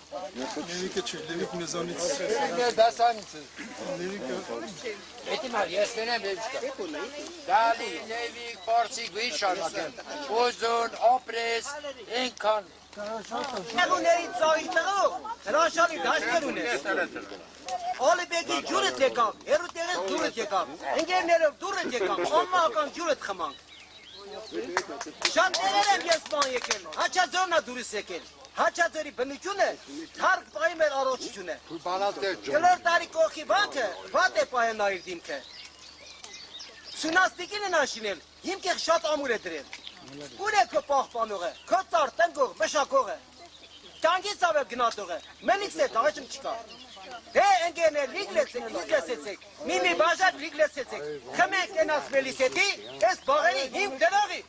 Լևիկը չէ, լևիկ մեզանից դասանից լևիկը Էդի մար, ես վենեմ լևիկը Դալի, լևիկ, պարցիկ, վիր շարմակեմ Ոզոն, ապրես, ենքան Նեղուների ծայր տղող, հրաշալի դաշտեր ունես Ալիբեկի ջուրըտ եկավ, հերու տեղես ջուրըտ եկավ Ընգերներով դուրըտ եկավ, ամմական ջուրըտ խմանք Շատ տեղեր եմ ես բան եկել, հաչաձորնա դուրս եկել Հաչաձորի բնությունը թարգ պայմ էր առողջություն է Կլոր տարի կողքի վանքը, վատ է պայեն նայր դիմքը Սունաստիկին են աշինել, հիմք եխ շատ ամուր է դրել Ուր է քո պաղպանողը, քո ծար, տնգող, մշակողը Տանգից ավել գնատողը, մենից է դաղեշմ չկա Դե ընգերներ լիգ լեսեցեք, մի բաժակ լիգ լեսեցեք Խմենք ենաս մելիսետի, ես բաղերի հիմք դրողի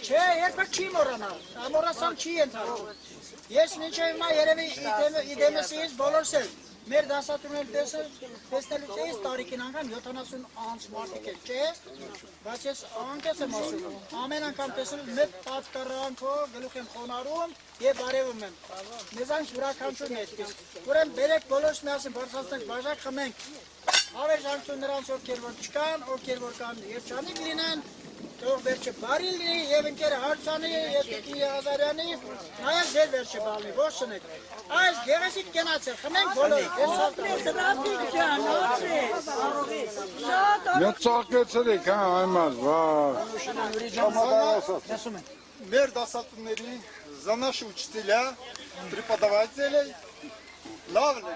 Չէ, երբը չի մորանալ, ամորասամ չի ենթարկում Ես մինչև հիմա երևի իդեմեսից բոլորս էլ մեր դասատուներ տեսնելուց էիս տարիքին անգամ 70 անց մարդիկ էլ չէ Բայց ես անկես եմ ասում ամեն անգամ տեսնում մեծ պատկառանքով գլուխ եմ խոնարհում և բարևում եմ Մեզանց յուրաքանչյուրն է այդպես Ուրեմն բերեք բոլորս միասին բարձրացնենք բաժակ խմենք Հավերժանություն նրանց ովքեր որ չկան, ովքեր որ կան երջանիկ լինեն Թող վերջը բարի լինի և ընկերը Հարցանի և Տիկի Ազարյանի նաև ձեր վերջը բալնի, ոչ շնեք Այս գեղեցիկ կենացել, խմենք բոլոր Մեծ ծաղկեցել եք, այմազ, մեր դասատուների զանաշ ուչտիլյա պրիպադավայցել է լավն է,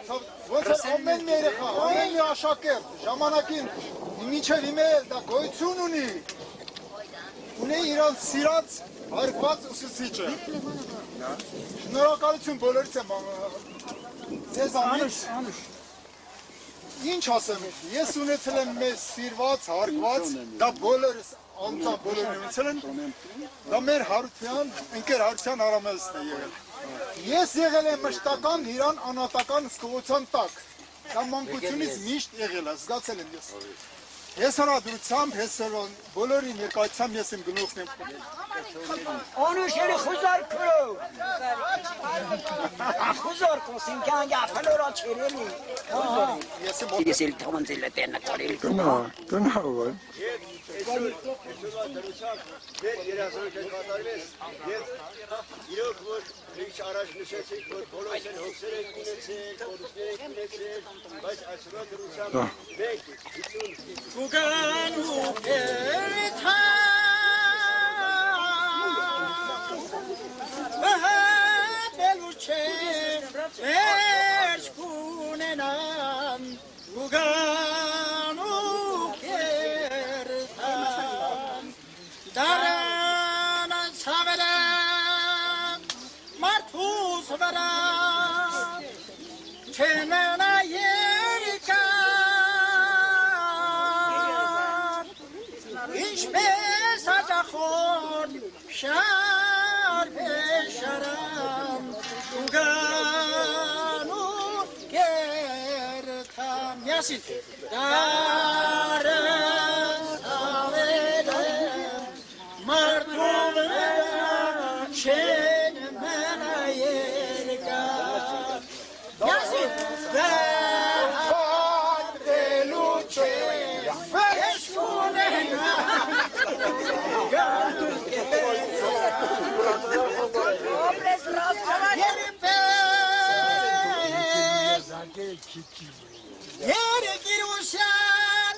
ոնց էր ամեն մի երեխա, ամեն մի աշակերտ, ժամանակին մինչև հիմա դա գոյություն ունի Ունի իրանց սիրած հարգված ուսուցիչը Շնորհակալություն բոլորից եմ ձեզանից Ինչ ասեմ, ես ունեցել եմ մեզ սիրված, հարգված, դա բոլորս անձամբ բոլորն ունեցել են Դա մեր Հարության, ընկեր Հարության արամելսն է եղել Ես եղել եմ մշտական իրան անատական սկողության տակ Դա մանկությունից միշտ եղել է, զգացել եմ ես Ես հրադրությամբ, ես բոլորի ներկայությամբ ես եմ գնողն եմ Անուշերի խուզար քրով Խուզար կոսին կյանք ապելորա չերելի Ես էլ թամանձել է տենը կարել Գնահով Այսօրվա դրությամբ մեր երազանք է կատարվես և իրոք որ լիչ առաջ նշեցիք, որ բոլորս են հոգսեր եք ունեցել, կորուսներ եք ունեցել, բայց այսօրվա դրությամբ մեկ 50 Կուգան ու կերթա Բհատելու չէ վերջ կունենան Կուգան ու կերթան Դարան անցավելը մարդուս վրա Չենանա երիկան Ինչպես հաճախոն շարվեշարամ Ուգան ու կերթամ Միասին Դարան ավելը մարդու վրա չեն մենա երկան Միասին Վահատվելու չէ Վերջ կունենա Երեկիր ուսյան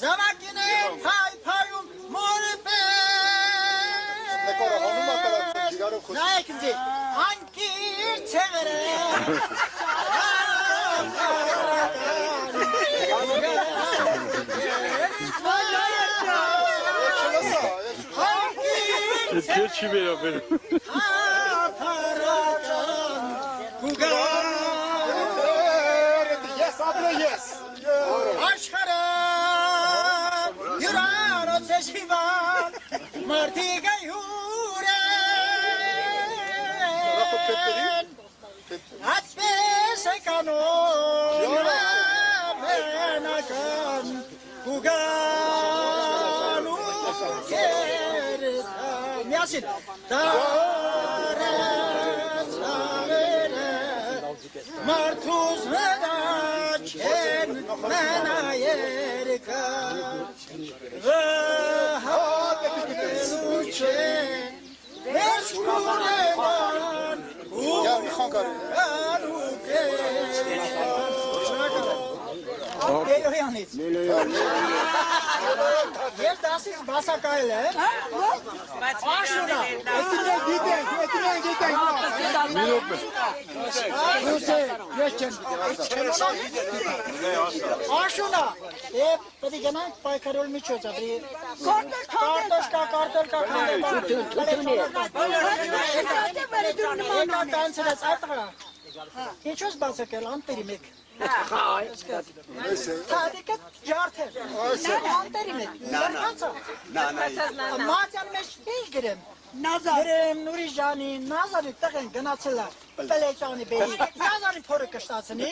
Զավակին է փայփայում մորը պես Նայեք ինձի Անկիր ցեղերը Եվ չի վերաբերում Ես ապրե ես Աշխարը Հյուրանոց է շիվան, մարդիկ է հյուրեն, Ացպես է կանոն, ավենական, կուգան ու կերտան, միասին, դարեց ավերը, մարդուզ վդաչ են մենայերկա, վհատելու չեն, վերջ կուրեման, Մելոյանից Եվ դասից բասակայել է Աշունա Աշունա Պետի գնանք պայքարոլ միջոցը Կարտոշկա Եկա կանցրեց այդ տղա Ինչոս բացակել անտերի մեկ Թադիկը ջարդեր Անտերի մեկ Մատյան մեջ ինչ գրեմ Գրեմ նուրի ժանի Նազարի տղեն գնացել է Պելեճանի բերի Նազարի փորը կշտացնի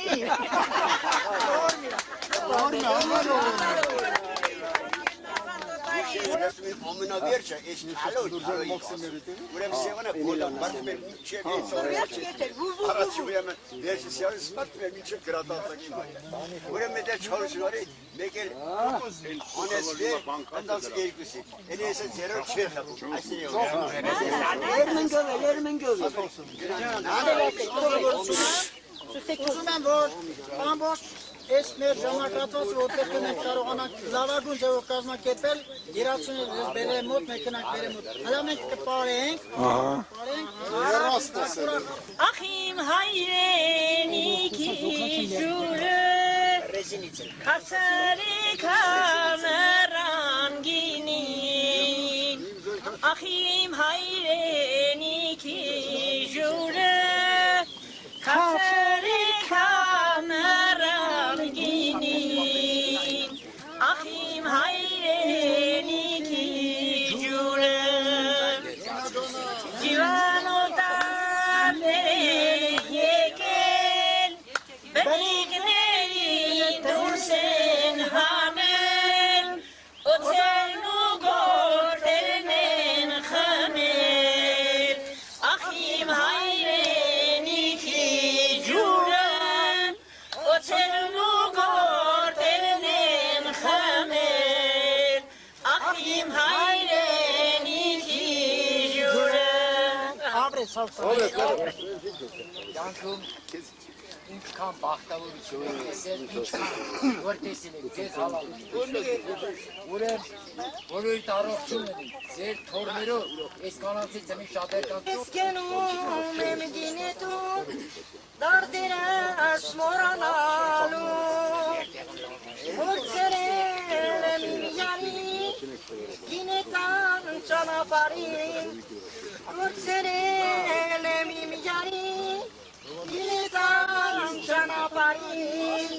Ամենավերջը էս ալոտ ուրեմն սեղանը բոլան մարդում էր մինչև առաջի ուրեմն վերջի սեղանը սպատում էր մինչև գրատատակի ուրեմն մետեր չարությունարի մեկ էլ անեսվե ընդանց երկուսի էլի էսը ձերոր չեր հապում Ուզում եմ, որ ամբողջ Այս մեր ժամանակացված որտեղ կնենք կարողանանք լավագույն ձևով կազմակերպել երացուներ բերեմոտ, մեքենակ բերեմոտ Հլա մենք կպարենք Ախ իմ հայրենիքի ջուրը Կացարի կամերան գինին Ախ իմ հայրենիքի ջուրը Կացարի կամերան գինին Ախ իմ հայրենիքի ջուրը Ջիվանոտարներ եկել բնիկների դուրս են հանել Օծերն ու գործերն են խմել Ախ իմ հայրենիքի ջուրը Օծերն ու գործերն են խմել Ախ իմ հայրենիքի ջուրը Յանքում ինչքան բախտավորություն եք տեսել, ինչքան որ տեսել եք, ձեզ հալալում ուրեմ բոլորիդ առողջում եք, ձեր թորներով, այս կանանցից մի շատեր կան Սկենում եմ գինետում, դարդերս մորանալու Որցերել եմ իմ յանի, գինետան ճանապարին Որցերել եմ իմ յանի, գինետան ճանապարին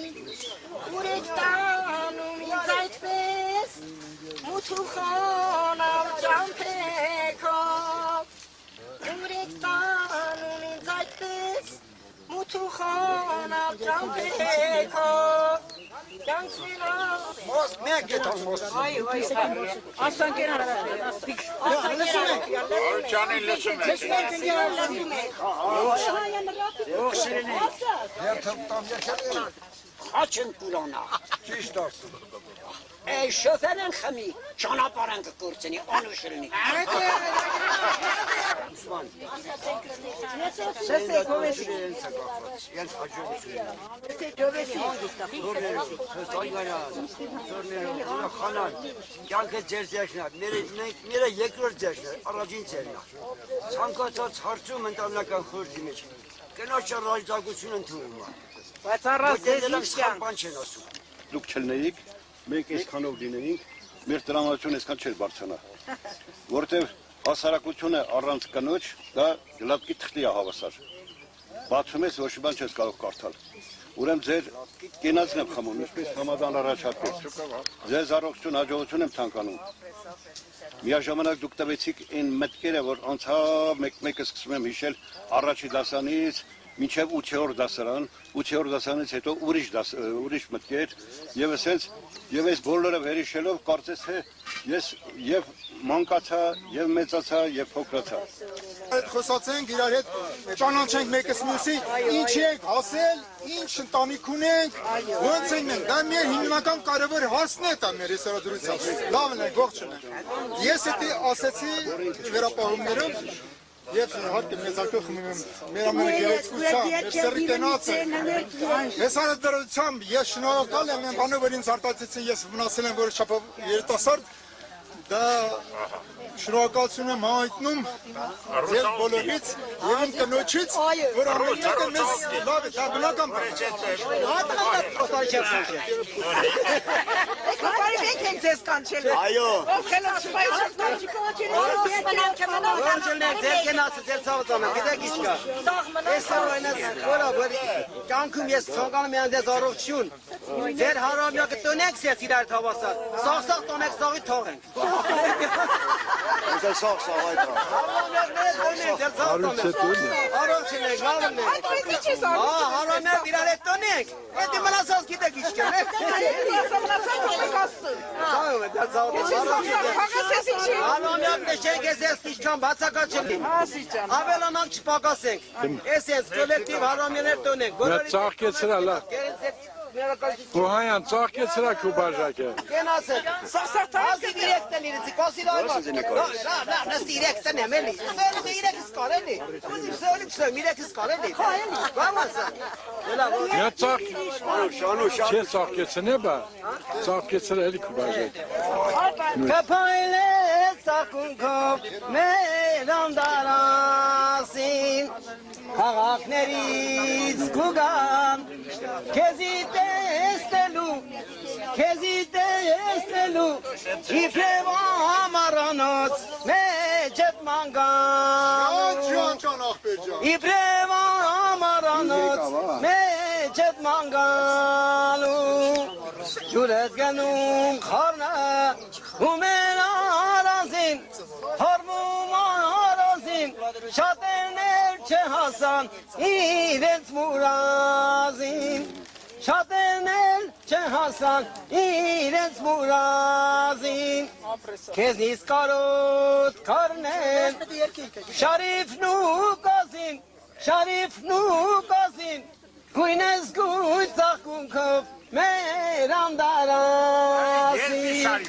Ուր եք տանում ինձ այդպես, մութ ու խոնավ ճամփեքով Ուր եք տանում ինձ այդպես, մութ ու խոնավ ճամփեքով Most մեկ է տան most Ասան կենար Ջանին լսում եք Խաչն կուրանա Ճիշտ ասում Շոֆեր են խմի, ճանապարհ են կկործնի, անուշրնի Կյանքը ձեր ձերքն է, մերը երկրորդ ձերքն է, առաջին ձերն է Ցանկացած հարցում ընտանեկան խորհրդի մեջ Կնոջ ռայծագություն ընդունում է Բայց առած ձեզ ինչ կան բան չեն ասում Դուք չլնեիք, մենք այսքանով լինեինք, մեր տրամադրությունը այսքան չէր բարձրանա Որտեւ հասարակությունը առանց կնոջ դա գլատկի թղթի է հավասար Բացում ես ոչ մի բան չես կարող կարդալ ուրեմն ձեր կենացն եմ խմում, ինչպես Ռամադան առաջարկեց։ Ձեզ առողջություն, հաջողություն եմ ցանկանում։ Միաժամանակ դուք տվեցիք այն մտքերը, որ անցավ մեկ-մեկը սկսում եմ հիշել առաջի դասանից մինչև 8-րդ դասարան, 8-րդ դասարանից հետո ուրիշ մտքեր, եւ այս բոլորը վերհիշելով կարծես թե ես եւ մանկացա, եւ մեծացա, եւ փոքրացա։ Այդ խոսացենք իրար հետ ճանաչենք մեկս մյուսի, ինչ ենք հասել, ինչ ընտանիք ունենք, ոնց ենք մենք, դա մեր հիմնական կարևոր հարցն է դա մեր հիսարադրությամբ։ Լավն է, ողջն է։ Ես դա ասեցի վերապահումներով Եվ իհարկե մեծակը խմում եմ մեր ամենագեղեցկությամբ, մեր սեռի կենացը։ Ես արդարությամբ ես շնորհակալ եմ այն բանը, որ ինձ արտացեցին, ես մնացել եմ որոշ չափով երիտասարդ, դա շնորհակալություն եմ հայտնում ձեր բոլորից եւ իմ կնոջից, որ ամենը մեզ լավ է, դա բնական բան է։ Այո։ Ձեր կենացը ձեր ցավը գիտեք ինչ կա։ Ես սարոյնած որը կյանքում ես ցանկանում եմ ձեզ առողջություն։ Ձեր հարամյակը տնեք սեծ իրար թավասար։ Սաղ տնեք սաղի թողենք։ Ուզել սաղ այդ բան։ Հարամյակները տնեք ձեր ցավը տնեք։ Առողջն եք, լավն եք։ Հարամյակ իրար հետ տնեք։ Էդի մնացած գիտեք ինչ կա։ Հարամյակն չենք ես ինչքան բացակա չլի։ Ավելանանք չպակասենք։ Ես կոլեկտիվ հարամյակներ տնենք։ Նա ծաղկեցրա լավ։ Ոհայան ծաղկեցրա քու բաժակը։ Կենացը։ Ասի դիրեկտն իրեցի, կոսի լավ։ Լավ, նստի իրեկտն եմ էլի։ Սելի իրեկս կարելի։ Սելի իրեկս կարելի։ Բամասա։ Նա չէ ծաղկեցնե բա։ Ծաղկեցրա էլի քու բաժակը։ Կփայլե ծաղկունքով մեր ամդարասին Քաղաքներից կուգան քեզի տեսնելու իբրև ամառանոց մեջ էտ մանգան իբրև ամառանոց մեջ էտ մանգալու ջուրետ գնում խառնը ու մեր առանձին հորմում առանձին շատերներ չհասան իրենց մուրազին շատերներ չհասան իրենց մուրազին քեզնից կարոտ կարնեն շարիֆն ու կազին գույնես գույն ծաղկունքով մեր ամդարասին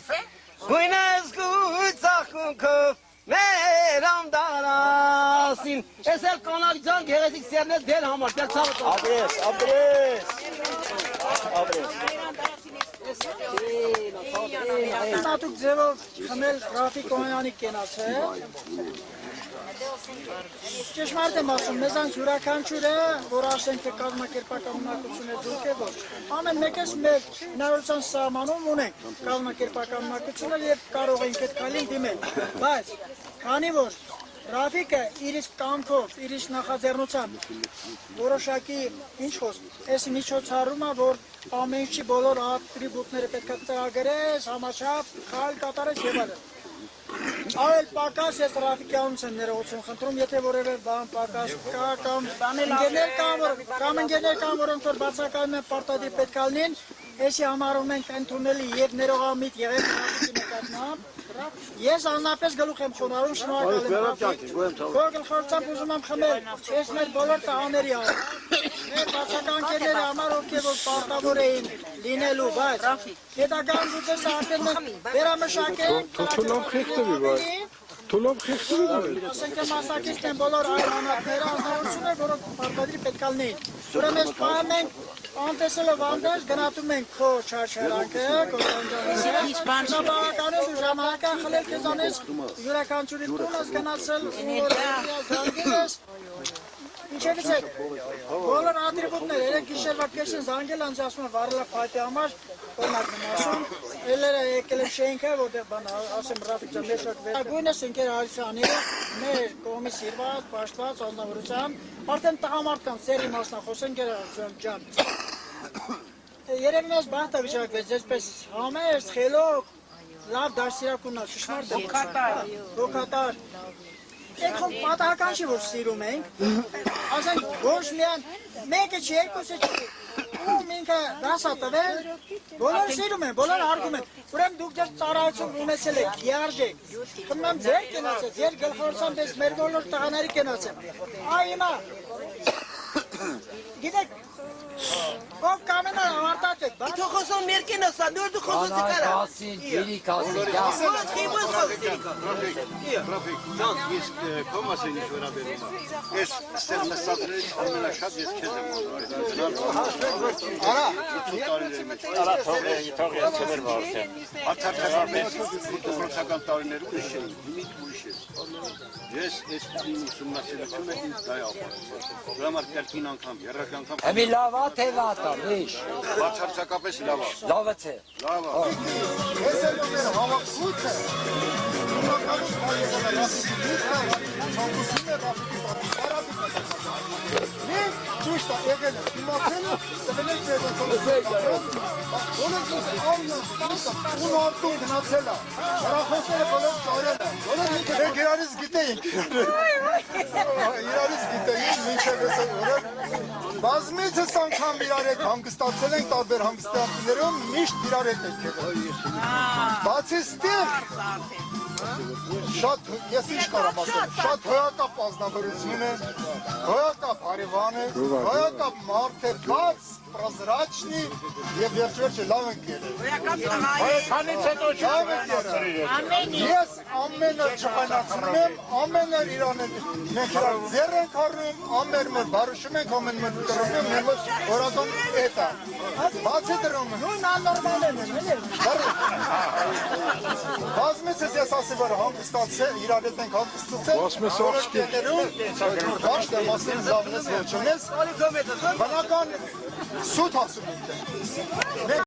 գույնես գույն ծաղկունքով մեր ամդարասին ես էլ կանակ ջան գեղեցիկ սերնես դեր համար դեր ցավը Նատուկ ձևով խմել Ռաֆիկ Օհանյանի կենացը Ճշմարիտ եմ ասում, մեզանց յուրաքանչյուրը, որ ասենք թե կազմակերպական ունակություն է դուք է ոչ, ամեն մեկս մեր հնարավորության սահմանում ունենք կազմակերպական ունակությունը և կարող ենք այդ քայլին դիմել, բայց քանի որ Ռաֆիկը իր իսկ կամքով, իր իսկ նախաձեռնությամբ որոշակի ինչ խոսք, այս միջոցառում է, որ ամեն ինչի բոլոր ատրիբուտները պետք է ծրագրես, համաչափ, քայլ կատարես եւ այլն։ Այլ պակաս ես Ռաֆիկյանից եմ ներողություն խնդրում, եթե որևէ բան պակաս կա կամ ընկերներ կան, որոնք որ բացակայում են պարտադիր պետք է լինեն, այսի համարում ենք ընդունելի եւ ներողամիտ եղեք Ռաֆիկի նկատմամբ։ Ես աննապես գլուխ եմ խոնարհում, շնորհակալ եմ։ Քո գլխավորությամբ ուզում եմ խմել, ես մեր բոլոր տղաների համար, մեր բացական ընկերների համար, ովքեր որ պարտավոր էին լինելու, բայց հետագայում գուցե սա արդեն մենք վերամշակենք։ Թոլով խիղտվի բայց։ Թոլով խիղտվի բայց։ Ասենք եմ մասնակիցն են բոլոր այլ հանրակները, անձնավորություններ, որոնք պարտադիր պետք է լինեին։ Ուրեմն ես փայում ենք անտեսելով անդրես գնատում ենք քո չարչարանքը, կոստանդանից, նաբաղականում դու ժամանակա խլել կեզանես յուրաքանչյուրի տունս գնացել ու զանգել ես, ինչևից է, բոլոր ատրիբուտներ, երեք գիշերվա կեսին զանգել անձ ասում է վարելա պայտի համար, օրնակ եմ ասում, էլերը եկել եմ շենքը, որտեղ բան ասեմ Ռաֆիկ ջան մեր շոք վեր, գույնս ընկեր Հարիսյանի, մեր կողմից սիրված, պաշտված, անձնավորությամբ, արդեն տղամարդկանց սերի մասնախոս ընկեր ջան, երևի մեզ բան տվիճակվեց, այսպես համեստ, խելոք, լավ դասիրակ ունա, շշմարտ է։ Հոգատար։ Ենք խոմ պատահական չի, որ սիրում ենք, ասենք ոչ միան, մեկը չի, երկուսը չի, ում ինքը դասա տվել, բոլոր սիրում են, բոլոր հարգում են, ուրեմ դուք դեր ծարայություն ունեցել եք, գիարժեք, խմնամ ձեր կենացել, ձեր գլխորսան պես մեր բոլոր տղաների կենացել, այ հիմա, գիտեք, ով կամենա ավարտած եք, բան։ Իթո խոսում մեր կենասա, նոր դու խոսում Կանայք ասին, գիրիկ ասին, Ուրած խիբոս խոսում։ Ռոֆիկ, ջան, իսկ քո մասին ինչ վերաբերում է։ Ես ստեղ նստածներից ամենաշատ ես քեզ եմ ուզում։ Արա թող ես չեր վարդեն։ Արդյոք դպրոցական տարիներում ուրիշ չէին, հիմիկ ուրիշ է։ Ես այս իմ ուսումնասիրությունը ինձ դա է ապահովում։ Ուրեմն կրկին անգամ, երրորդ անգամ Հեմի լավա թե վատա, միշ, բացարձակապես լավ է։ լավը թե։ Լավ է։ Ես էլ մեր հավաքույթը հիմնականում հայերենը մենք ճիշտ է եղել է իմացել է տվել ենք մեր ու արդյուն գնացել է հրախոսները բոլոր ճարել է մենք իրարից գիտեինք մինչև ես բազմիցս անգամ իրար հետ հանգստացել ենք տարբեր հանգստանքներում միշտ իրար հետ ենք եղել բացի ստեղ շատ ես ինչ կարամ ասել շատ հոյակապ ազնվորություն է հոյակապ հարևան է հոյակապ մարդ է բաց պրոզրաչնի եւ վերջ-վերջը լավ ենք ելել Քանից հետո լավ ենք ելել ես ամենը չխանացնում եմ ամենը իրան մենք իրար ձեռ ենք առնում ամեն մեր բարուշում ենք ամեն մեր կրում մեր օրական էտա բացի դրում Նույն աննորմալ են, էլի։ բազմիցս ես ասի որ հանգստացել իրար հետ ենք հանգստացել Ոսմես ողջի Դաշտ եմ ասել լավնես ոչ ունես բնական սուտ ասում ենք